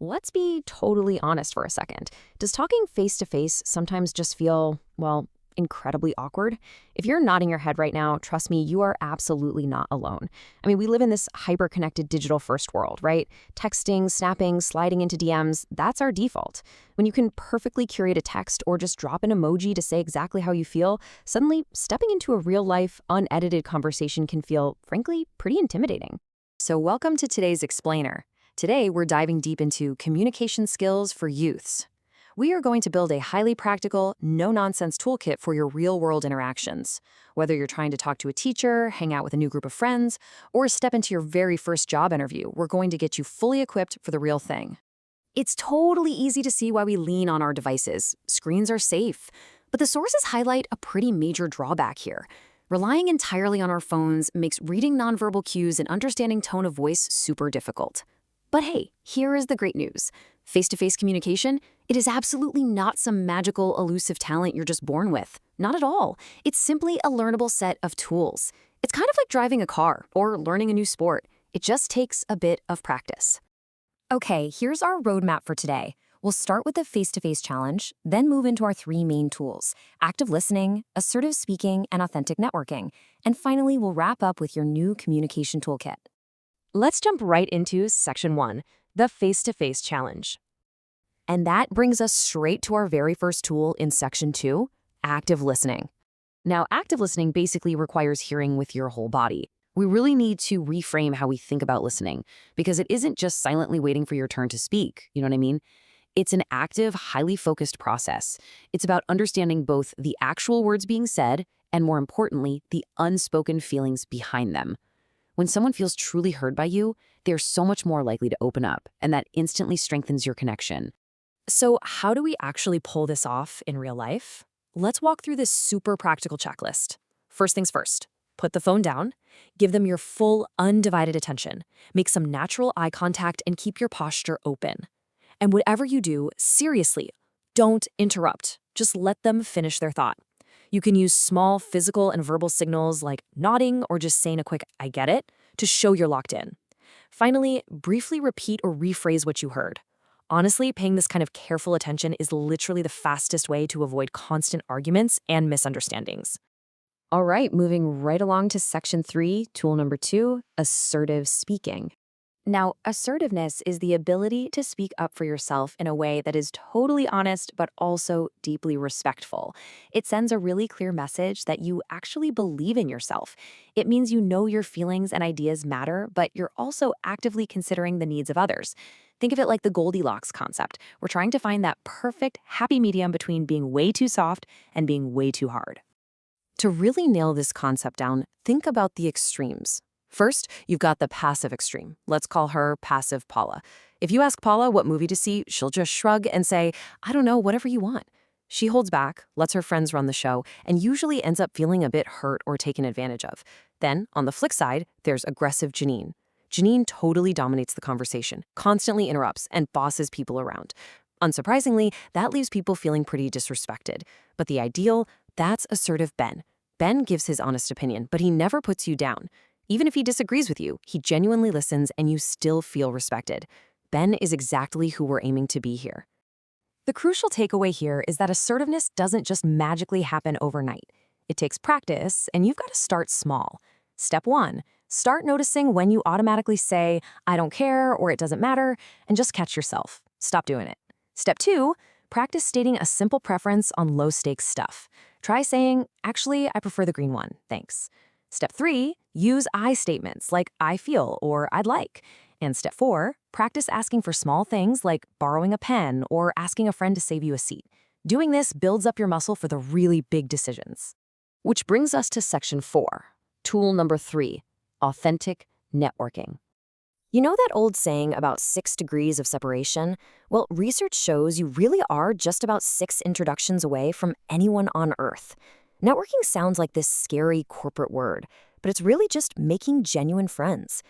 let's be totally honest for a second. Does talking face to face sometimes just feel, well, incredibly awkward? If you're nodding your head right now, trust me, you are absolutely not alone. I mean, we live in this hyper-connected digital first world, right? Texting, snapping, sliding into DMs, that's our default. When you can perfectly curate a text or just drop an emoji to say exactly how you feel, suddenly stepping into a real-life, unedited conversation can feel, frankly, pretty intimidating. So welcome to today's Explainer. Today, we're diving deep into communication skills for youths. We are going to build a highly practical, no-nonsense toolkit for your real-world interactions. Whether you're trying to talk to a teacher, hang out with a new group of friends, or step into your very first job interview, we're going to get you fully equipped for the real thing. It's totally easy to see why we lean on our devices. Screens are safe. But the sources highlight a pretty major drawback here. Relying entirely on our phones makes reading nonverbal cues and understanding tone of voice super difficult. But hey, here is the great news. Face-to-face communication, it is absolutely not some magical, elusive talent you're just born with. Not at all. It's simply a learnable set of tools. It's kind of like driving a car or learning a new sport. It just takes a bit of practice. Okay, here's our roadmap for today. We'll start with the face-to-face challenge, then move into our three main tools: active listening, assertive speaking, and authentic networking. And finally, we'll wrap up with your new communication toolkit. Let's jump right into Section 1, the face-to-face challenge. And that brings us straight to our very first tool in Section 2, active listening. Now, active listening basically requires hearing with your whole body. We really need to reframe how we think about listening, because it isn't just silently waiting for your turn to speak, you know what I mean? It's an active, highly focused process. It's about understanding both the actual words being said and, more importantly, the unspoken feelings behind them. When someone feels truly heard by you, they're so much more likely to open up, and that instantly strengthens your connection. So how do we actually pull this off in real life? Let's walk through this super practical checklist. First things first, put the phone down, give them your full, undivided attention, make some natural eye contact, and keep your posture open. And whatever you do, seriously, don't interrupt. Just let them finish their thought. You can use small physical and verbal signals like nodding or just saying a quick "I get it" to show you're locked in. Finally, briefly repeat or rephrase what you heard. Honestly, paying this kind of careful attention is literally the fastest way to avoid constant arguments and misunderstandings. All right, moving right along to Section 3, tool number 2, assertive speaking. Now, assertiveness is the ability to speak up for yourself in a way that is totally honest but also deeply respectful. It sends a really clear message that you actually believe in yourself. It means you know your feelings and ideas matter, but you're also actively considering the needs of others. Think of it like the Goldilocks concept. We're trying to find that perfect, happy medium between being way too soft and being way too hard. To really nail this concept down, think about the extremes. First, you've got the passive extreme. Let's call her Passive Paula. If you ask Paula what movie to see, she'll just shrug and say, "I don't know, whatever you want." She holds back, lets her friends run the show, and usually ends up feeling a bit hurt or taken advantage of. Then, on the flip side, there's aggressive Janine. Janine totally dominates the conversation, constantly interrupts, and bosses people around. Unsurprisingly, that leaves people feeling pretty disrespected. But the ideal, that's assertive Ben. Ben gives his honest opinion, but he never puts you down. Even if he disagrees with you, he genuinely listens and you still feel respected. Ben is exactly who we're aiming to be here. The crucial takeaway here is that assertiveness doesn't just magically happen overnight. It takes practice, and you've got to start small. Step 1, start noticing when you automatically say, "I don't care," or "it doesn't matter," and just catch yourself. Stop doing it. Step 2, practice stating a simple preference on low-stakes stuff. Try saying, "Actually, I prefer the green one, thanks." Step 3, use I statements like "I feel" or "I'd like." And step 4, practice asking for small things like borrowing a pen or asking a friend to save you a seat. Doing this builds up your muscle for the really big decisions. Which brings us to Section 4, tool number 3, authentic networking. You know that old saying about 6 degrees of separation? Well, research shows you really are just about 6 introductions away from anyone on Earth. Networking sounds like this scary corporate word, but it's really just making genuine friends.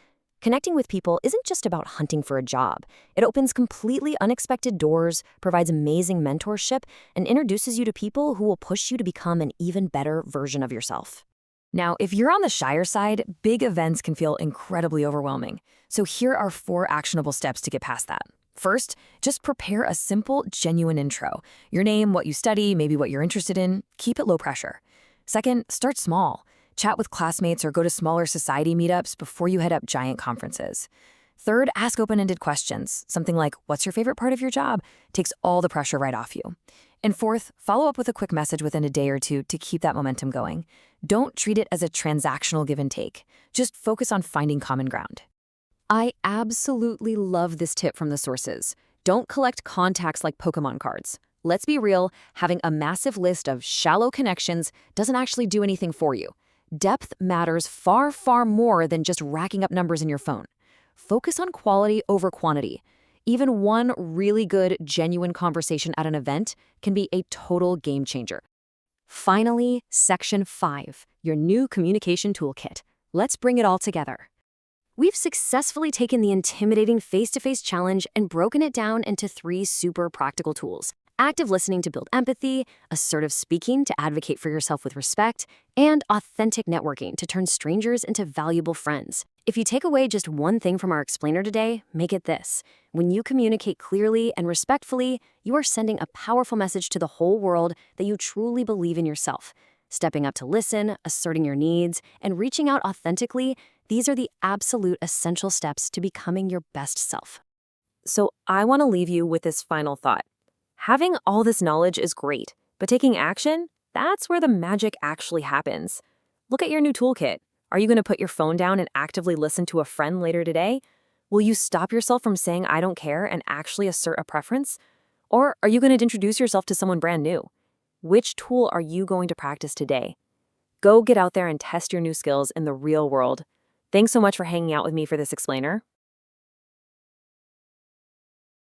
Connecting with people isn't just about hunting for a job. It opens completely unexpected doors, provides amazing mentorship, and introduces you to people who will push you to become an even better version of yourself. Now, if you're on the shyer side, big events can feel incredibly overwhelming. So here are 4 actionable steps to get past that. First, just prepare a simple, genuine intro. Your name, what you study, maybe what you're interested in. Keep it low pressure. Second, start small. Chat with classmates or go to smaller society meetups before you head up giant conferences. Third, ask open-ended questions. Something like, what's your favorite part of your job? Takes all the pressure right off you. And fourth, follow up with a quick message within a day or two to keep that momentum going. Don't treat it as a transactional give and take. Just focus on finding common ground. I absolutely love this tip from the sources. Don't collect contacts like Pokemon cards. Let's be real, having a massive list of shallow connections doesn't actually do anything for you. Depth matters far, far more than just racking up numbers in your phone. Focus on quality over quantity. Even one really good, genuine conversation at an event can be a total game changer. Finally, Section 5, your new communication toolkit. Let's bring it all together. We've successfully taken the intimidating face-to-face challenge and broken it down into 3 super practical tools: active listening to build empathy, assertive speaking to advocate for yourself with respect, and authentic networking to turn strangers into valuable friends. If you take away just one thing from our explainer today, make it this: when you communicate clearly and respectfully, you are sending a powerful message to the whole world that you truly believe in yourself. Stepping up to listen, asserting your needs, and reaching out authentically, these are the absolute essential steps to becoming your best self. So I want to leave you with this final thought. Having all this knowledge is great, but taking action, that's where the magic actually happens. Look at your new toolkit. Are you going to put your phone down and actively listen to a friend later today? Will you stop yourself from saying I don't care and actually assert a preference? Or are you going to introduce yourself to someone brand new? Which tool are you going to practice today? Go get out there and test your new skills in the real world. Thanks so much for hanging out with me for this explainer.